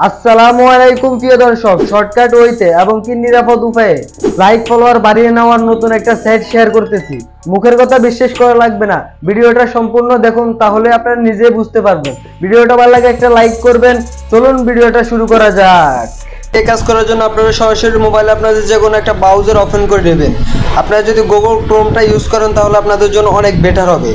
আসসালামু আলাইকুম প্রিয় দর্শক, শর্টকাট ওয়েতে এবং কি নিরাপদ উপায়ে লাইক ফলোয়ার বাড়িয়ে নেওয়ার নতুন একটা সাইট শেয়ার করতেছি। মুখের কথা বিশ্বাস করা লাগবে না, ভিডিওটা সম্পূর্ণ দেখুন, তাহলে আপনারা নিজে বুঝতে পারবেন। ভিডিওটা ভালো লাগে একটা লাইক করবেন। চলুন ভিডিওটা শুরু করা যাক। এই কাজ করার জন্য আপনারা সরাসরি মোবাইলে আপনাদের যে কোনো একটা ব্রাউজার ওপেন করে নেবেন। আপনারা যদি গুগল ক্রোমটা ইউজ করেন তাহলে আপনাদের জন্য অনেক বেটার হবে।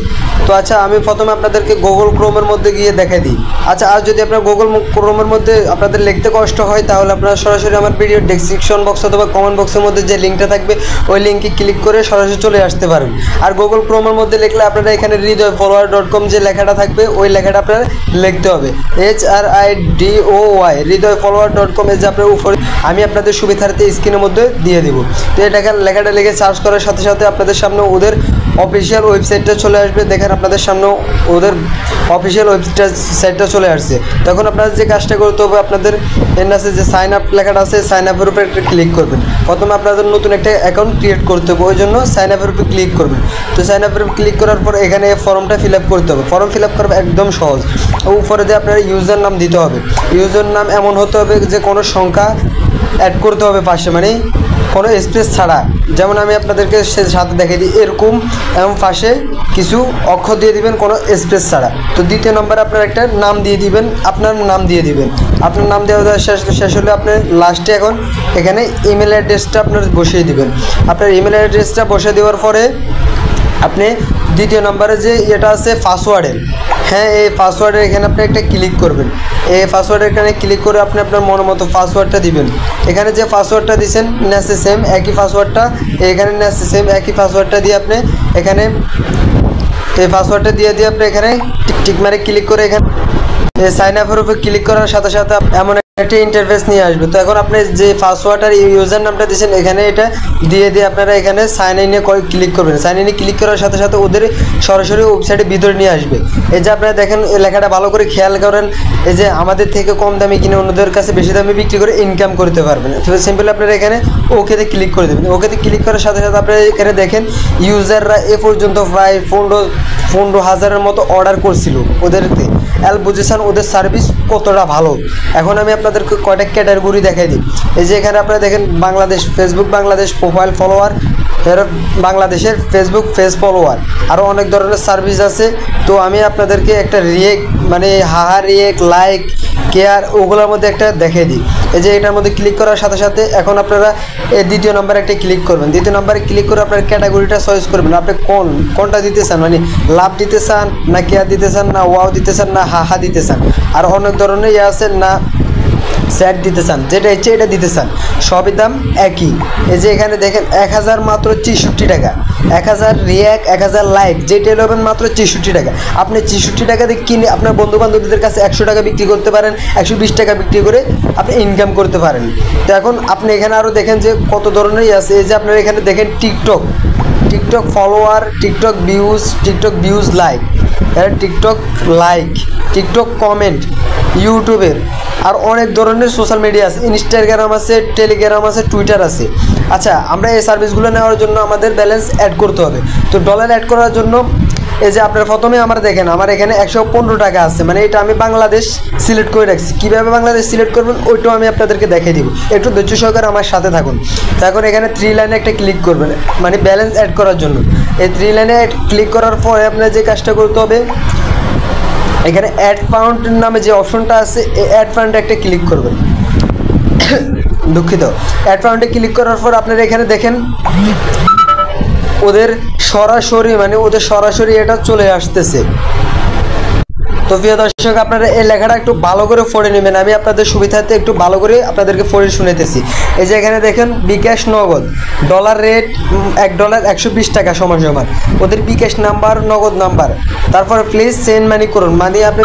তো আচ্ছা, আমি প্রথমে আপনাদেরকে গুগল ক্রোমের মধ্যে গিয়ে দেখাই দিই। আচ্ছা, আর যদি আপনার গুগল ক্রোমের মধ্যে আপনাদের লিখতে কষ্ট হয় তাহলে আপনারা সরাসরি আমার ভিডিও ডেসক্রিপশন বক্স অথবা কমেন্ট বক্সের মধ্যে যে লিঙ্কটা থাকবে ওই লিঙ্কে ক্লিক করে সরাসরি চলে আসতে পারেন। আর গুগল ক্রোমের মধ্যে লিখলে আপনারা এখানে হৃদয়ফলোয়ার.com যে লেখাটা থাকবে ওই লেখাটা আপনারা লিখতে হবে, HRIDOY হৃদয়ফলোয়ার.com এর যে আপনার উপরে আমি আপনাদের সুবিধার্থে স্ক্রিনের মধ্যে দিয়ে দেবো। তো এই লেখাটা লিখে সার্চ করার সাথে সাথে আপনাদের সামনে ওদের অফিসিয়াল ওয়েবসাইটটা চলে আসবে। দেখেন আপনাদের সামনে ওদের অফিসিয়াল ওয়েবসাইটটা চলে আসছে। তখন আপনাদের যে কাজটা করতে হবে, আপনাদের এর কাছে যে সাইন আপ লেখাটা আছে সাইন আপের উপরে একটা ক্লিক করবেন। প্রথমে আপনাদের নতুন একটা অ্যাকাউন্ট ক্রিয়েট করতে হবে, ওই জন্য সাইন আপের উপরে ক্লিক করবেন। তো সাইন আপের উপরে ক্লিক করার পর এখানে ফর্মটা ফিল আপ করতে হবে। ফর্ম ফিল আপ করা একদম সহজ। উপরে দিয়ে আপনার ইউজার নাম দিতে হবে। ইউজার নাম এমন হতে হবে যে কোনো সংখ্যা অ্যাড করতে হবে পাশে, মানে কোনো স্পেস ছাড়া। যেমন আমি আপনাদেরকে সাথে দেখিয়ে দিই, এরকম এবং পাশে কিছু অক্ষর দিয়ে দিবেন কোনো স্পেস ছাড়া। তো দ্বিতীয় নম্বরে আপনার একটা নাম দিয়ে দিবেন, আপনার নাম দিয়ে দিবেন। আপনার নাম দেওয়া শেষ হলে আপনার লাস্টে এখন এখানে ইমেল অ্যাড্রেসটা আপনার বসিয়ে দিবেন। আপনার ইমেল অ্যাড্রেসটা বসিয়ে দেওয়ার পরে আপনি দ্বিতীয় নম্বরে যে এটা আছে পাসওয়ার্ডের, হ্যাঁ এই পাসওয়ার্ডের এখানে আপনি একটা ক্লিক করবেন। এই পাসওয়ার্ডের এখানে ক্লিক করে আপনি আপনার মন মতো পাসওয়ার্ডটা দিবেন। এখানে যে পাসওয়ার্ডটা দিয়েছেন নেসে সেম একই পাসওয়ার্ডটা এখানে নেসে সেম একই পাসওয়ার্ডটা দিয়ে আপনি এখানে এই পাসওয়ার্ডটা দিয়ে আপনি এখানে টিক মারে ক্লিক করে এখানে সাইন আপের উপরে ক্লিক করার সাথে সাথে এমন একটা ইন্টারফেস নিয়ে আসবে। তো এখন আপনি যে পাসওয়ার্ড আর ইউজার নামটা দিয়েছেন এখানে এটা দিয়ে আপনারা এখানে সাইন ইনে ক্লিক করবেন। সাইন ইনে ক্লিক করার সাথে সাথে ওদের সরাসরি ওয়েবসাইটের ভিতরে নিয়ে আসবে। এই যে আপনারা দেখেন এই লেখাটা ভালো করে খেয়াল করেন, এই যে আমাদের থেকে কম দামে কিনে অন্যদের কাছে বেশি দামে বিক্রি করে ইনকাম করতে পারবেন। তো সিম্পলি আপনারা এখানে ওকেতে ক্লিক করে দেবেন। ওকেতে ক্লিক করার সাথে সাথে আপনারা এখানে দেখেন ইউজাররা এ পর্যন্ত প্রায় 15,000-এর মতো অর্ডার করছিল ওদেরতে। বুঝেছেন ওদের সার্ভিস কতটা ভালো। এখন আমি আপনাদেরকে কয়টা ক্যাটাগরি দেখাই দিই। এই যে এখানে আপনারা দেখেন Bangladesh, Facebook Bangladesh profile follower, বাংলাদেশের ফেসবুক পেজ ফলোয়ার, আরও অনেক ধরনের সার্ভিস আছে। তো আমি আপনাদেরকে একটা মানে হাহা রিয়েক্ট লাইক কেয়ার ওগুলোর মধ্যে একটা দেখিয়ে দিই। এই যে এটার মধ্যে ক্লিক করার সাথে সাথে এখন আপনারা এই দ্বিতীয় নম্বরে একটা ক্লিক করবেন। দ্বিতীয় নম্বরে ক্লিক করে আপনার ক্যাটাগরিটা চয়েস করবেন। আপনি কোনটা দিতে চান, মানে লাভ দিতে চান না কেয়ার দিতে চান না ওয়াও দিতে চান না হাহা দিতে চান, আর অনেক ধরনের আছে না স্যাট দিতে চান, যেটা ইচ্ছে এটা দিতে চান, সবই দাম একই। এই যে এখানে দেখেন 1000 মাত্র 64 টাকা, 1000 রিয়াক্ট 1000 লাইক, যেটা নেবেন মাত্র 64 টাকা। আপনি 64 টাকা দিয়ে কিনে আপনার বন্ধু বান্ধবদের কাছে 100 টাকা বিক্রি করতে পারেন, 120 টাকা বিক্রি করে আপনি ইনকাম করতে পারেন। তো এখন আপনি এখানে আরও দেখেন যে কত ধরনেরই আছে। এই যে আপনারা এখানে দেখেন TikTok follower, TikTok views like, TikTok like, TikTok comment, ইউটিউবের আর অনেক ধরনের সোশ্যাল মিডিয়া আছে, ইনস্টাগ্রাম আছে, টেলিগ্রাম আছে, টুইটার আছে। আচ্ছা, আমরা এই সার্ভিসগুলো নেওয়ার জন্য আমাদের ব্যালেন্স অ্যাড করতে হবে। তো ডলার অ্যাড করার জন্য এই যে আপনার প্রথমে আমার দেখেন আমার এখানে 115 টাকা আছে, মানে এটা আমি বাংলাদেশ সিলেক্ট করে রাখছি। কীভাবে বাংলাদেশ সিলেক্ট করবেন ওইটাও আমি আপনাদেরকে দেখিয়ে দিব, একটু ধৈর্য সহকারে আমার সাথে থাকুন। তো এখন এখানে 3 লাইনে একটা ক্লিক করবেন, মানে ব্যালেন্স অ্যাড করার জন্য। এই 3 লাইনে ক্লিক করার পরে আপনার যে কাজটা করতে হবে, এখানে অ্যাড ফাউন্ড নামে যে অপশনটা আছে এই অ্যাড ফাউন্ডে একটা ক্লিক করবেন। দুঃখিত, অ্যাড ফাউন্ডে ক্লিক করার পর আপনারা এখানে দেখেন ওদের সরাসরি এটা চলে আসতেছে। তো প্রিয় দর্শক, আপনারা এই লেখাটা একটু ভালো করে পড়ে নেবেন, আমি আপনাদের সুবিধার্থে একটু ভালো করে আপনাদেরকে পড়ে শুনেতেছি। এই যে এখানে দেখেন বিকাশ নগদ ডলার রেট $1 120 টাকা সমান ওদের বিকাশ নাম্বার নগদ নাম্বার। তারপর প্লিজ সেন্ড মানি করুন, মানে আপনি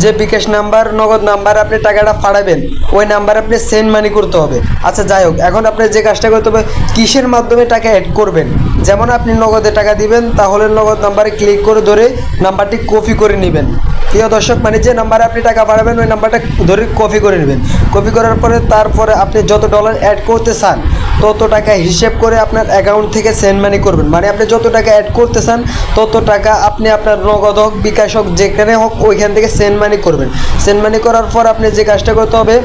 যে বিকাশ নাম্বার নগদ নাম্বার আপনি টাকাটা পাঠাবেন ওই নাম্বার আপনি সেন্ড মানি করতে হবে। আচ্ছা যাই হোক, এখন আপনি যে কাজটা করতে হবে কিসের মাধ্যমে টাকা অ্যাড করবেন। যেমন আপনি নগদে টাকা দিবেন তাহলে নগদ নাম্বারে ক্লিক করে ধরে নাম্বারটি কপি করে নেবেন। প্রিয় দর্শক, মানে যে নাম্বারে আপনি টাকা পাঠাবেন ওই নাম্বারটা ধরে কপি করে নেবেন। কপি করার পরে তারপরে আপনি যত ডলার অ্যাড করতে চান তত টাকা হিসেব করে আপনার অ্যাকাউন্ট থেকে সেন্ড মানি করবেন। মানে আপনি যত টাকা অ্যাড করতে চান তত টাকা আপনি আপনার নগদ হোক, বিকাশ হোক, যেখানে হোক ওইখান থেকে সেন্ড মানি করবেন। সেন্ড মানি করার পর আপনি যে কাজটা করতে হবে,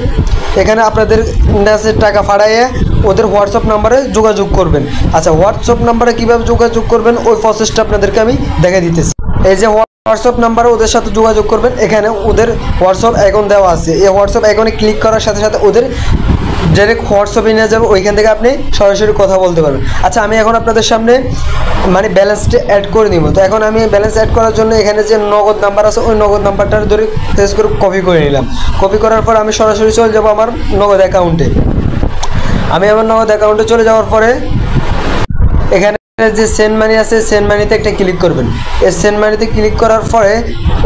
এখানে আপনাদের কাছে টাকা পাঠাইয়ে ওদের হোয়াটসঅ্যাপ নাম্বারে যোগাযোগ করবেন। আচ্ছা, হোয়াটসঅ্যাপ নাম্বারে কীভাবে যোগাযোগ করবেন ওই প্রসেসটা আপনাদেরকে আমি দেখা দিতেছি। এই যে হোয়াটসঅ্যাপ নাম্বারে ওদের সাথে যোগাযোগ করবেন, এখানে ওদের হোয়াটসঅ্যাপ অ্যাকাউন্ট দেওয়া আছে। এই হোয়াটসঅ্যাপ অ্যাকাউন্টে ক্লিক করার সাথে সাথে ওদের ডাইরেক্ট হোয়াটসঅ্যাপে নিয়ে যাবে, ওইখান থেকে আপনি সরাসরি কথা বলতে পারবেন। আচ্ছা, আমি এখন আপনাদের সামনে মানে ব্যালেন্সটা অ্যাড করে নিব। তো এখন আমি ব্যালেন্স অ্যাড করার জন্য এখানে যে নগদ নাম্বার আছে ওই নগদ নাম্বারটা ধরে প্রেস করে কপি করে নিলাম। কপি করার পর আমি সরাসরি চলে যাব আমার নগদ অ্যাকাউন্টে। আমি আমার নগদ অ্যাকাউন্টে চলে যাওয়ার পরে এখানে যে সেন্ড মানি আছে, সেন্ড মানিতে একটা ক্লিক করবেন। এই সেন্ড মানিতে ক্লিক করার পরে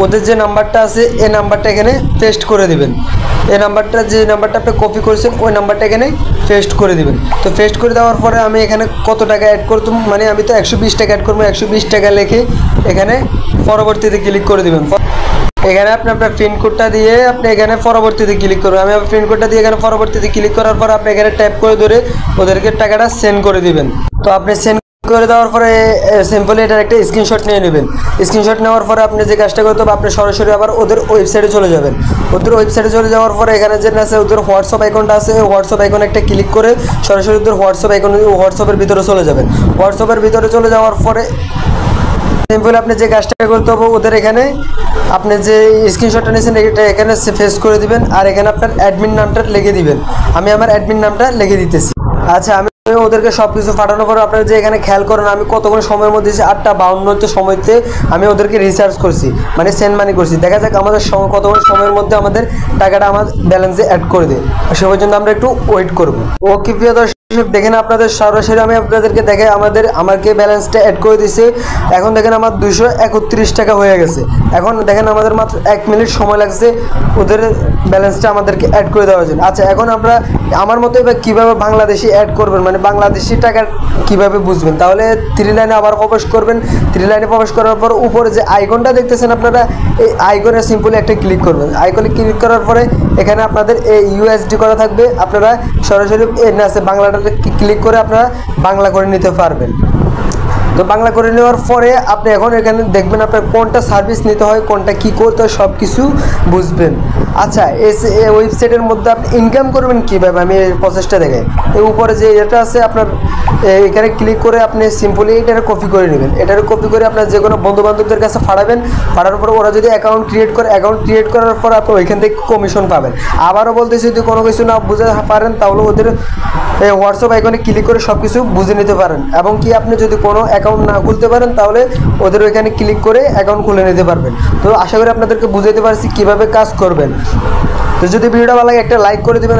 ওদের যে নাম্বারটা আছে এই নাম্বারটা এখানে পেস্ট করে দিবেন। এই নাম্বারটা যে নাম্বারটা আপনি কপি করেছেন ওই নাম্বারটা এখানে পেস্ট করে দিবেন। তো পেস্ট করে দেওয়ার পরে আমি এখানে কত টাকা অ্যাড করতাম, মানে আমি তো 120 টাকা অ্যাড করবো। 120 টাকা লিখে এখানে পরবর্তীতে ক্লিক করে দিবেন। এখানে আপনি আপনার পিনকোডটা দিয়ে আপনি এখানে পরবর্তীতে ক্লিক করবেন। আমি আমার পিনকোডটা দিয়ে এখানে পরবর্তীতে ক্লিক করার পর আপনি এখানে ট্যাপ করে ধরে ওদেরকে টাকাটা সেন্ড করে দিবেন। তো আপনি সেন্ড করে দেওয়ার পরে সিম্পলি এটার একটা স্ক্রিনশট নিয়ে নেবেন। স্ক্রিনশট নেওয়ার পরে আপনি যে কাজটা করতে হবে, আপনি সরাসরি আবার ওদের ওয়েবসাইটে চলে যাবেন। ওদের ওয়েবসাইটে চলে যাওয়ার পরে এখানে যে আছে ওদের হোয়াটসঅ্যাপ অ্যাকাউন্টটা আছে, হোয়াটসঅ্যাপ অ্যাকাউন্টে একটা ক্লিক করে সরাসরি ওদের হোয়াটসঅ্যাপের ভিতরে চলে যাবেন। হোয়াটসঅ্যাপের ভিতরে চলে যাওয়ার পরে সিম্পল আপনি যে কাজটা করতে হবে, ওদের এখানে আপনি যে স্ক্রিনশটটা নিয়েছেন এটা এখানে ফেস করে দিবেন। আর এখানে আপনার অ্যাডমিন নামটা লিখে দিবেন। আমি আমার অ্যাডমিন নামটা লিখে দিতেছি। আচ্ছা, আমি ওদেরকে সব কিছু পাঠানোর পর আপনারা যে এখানে খেয়াল করেন আমি কতক্ষণ সময়ের মধ্যে 8:52 সময়তে আমি ওদেরকে রিচার্জ করছি, মানে সেন্ড মানি করছি। দেখা যাক আমাদের কতক্ষণ সময়ের মধ্যে আমাদের টাকাটা আমার ব্যালেন্সে অ্যাড করে দেয়। সে পর্যন্ত আমরা একটু ওয়েট করব। ওকে প্রিয় দর্শক, দেখেন আপনাদের সরাসরি আমি আপনাদেরকে দেখে আমাকে ব্যালেন্সটা অ্যাড করে দিছে। এখন দেখেন আমার 231 টাকা হয়ে গেছে। এখন দেখেন আমাদের মাত্র 1 মিনিট সময় লাগছে ওদের ব্যালেন্সটা আমাদেরকে অ্যাড করে দেওয়ার জন্য। আচ্ছা, এখন আমরা আমার মতো এবার কীভাবে বাংলাদেশি অ্যাড করবেন, মানে বাংলাদেশি টাকা কীভাবে বুঝবেন, তাহলে 3 লাইনে আবার প্রবেশ করবেন। 3 লাইনে প্রবেশ করার পর উপরে যে আইকনটা দেখতেছেন আপনারা, এই আইকনে সিম্পলি একটা ক্লিক করবেন। আইকনে ক্লিক করার পরে এখানে আপনাদের এই ইউএসডি করা থাকবে, আপনারা সরাসরি আছে বাংলাটাতে ক্লিক করে আপনারা বাংলা করে নিতে পারবেন। তো বাংলা করে নেওয়ার পরে আপনি এখন এখানে দেখবেন আপনার কোনটা সার্ভিস নিতে হয়, কোনটা কি করতে হয় সব কিছু বুঝবেন। আচ্ছা, এই ওয়েবসাইটের মধ্যে আপনি ইনকাম করবেন কীভাবে আমি এই প্রসেসটা দেখাই। এই উপরে যে এটা আছে আপনার এখানে ক্লিক করে আপনি সিম্পলি এটার কপি করে নেবেন। এটার কপি করে আপনার যে কোনো বন্ধুবান্ধবদের কাছে পাঠাবেন। পাঠানোর পর ওরা যদি অ্যাকাউন্ট ক্রিয়েট করার পর আপনি ওইখান থেকে কমিশন পাবেন। আবারও বলতেছি, যদি কোনো কিছু না বুঝতে পারেন তাহলে ওদের হোয়াটসঅ্যাপ আইকনে ক্লিক করে সব কিছু বুঝে নিতে পারেন। এবং কি আপনি যদি কোনো অ্যাকাউন্ট না খুলতে পারেন তাহলে ওদের ওইখানে ক্লিক করে অ্যাকাউন্ট খুলে নিতে পারবেন। তো আশা করি আপনাদেরকে বুঝাইতে পারছি কীভাবে কাজ করবেন। তো যদি ভিডিওটা ভালো লাগে একটা লাইক করে দেবেন।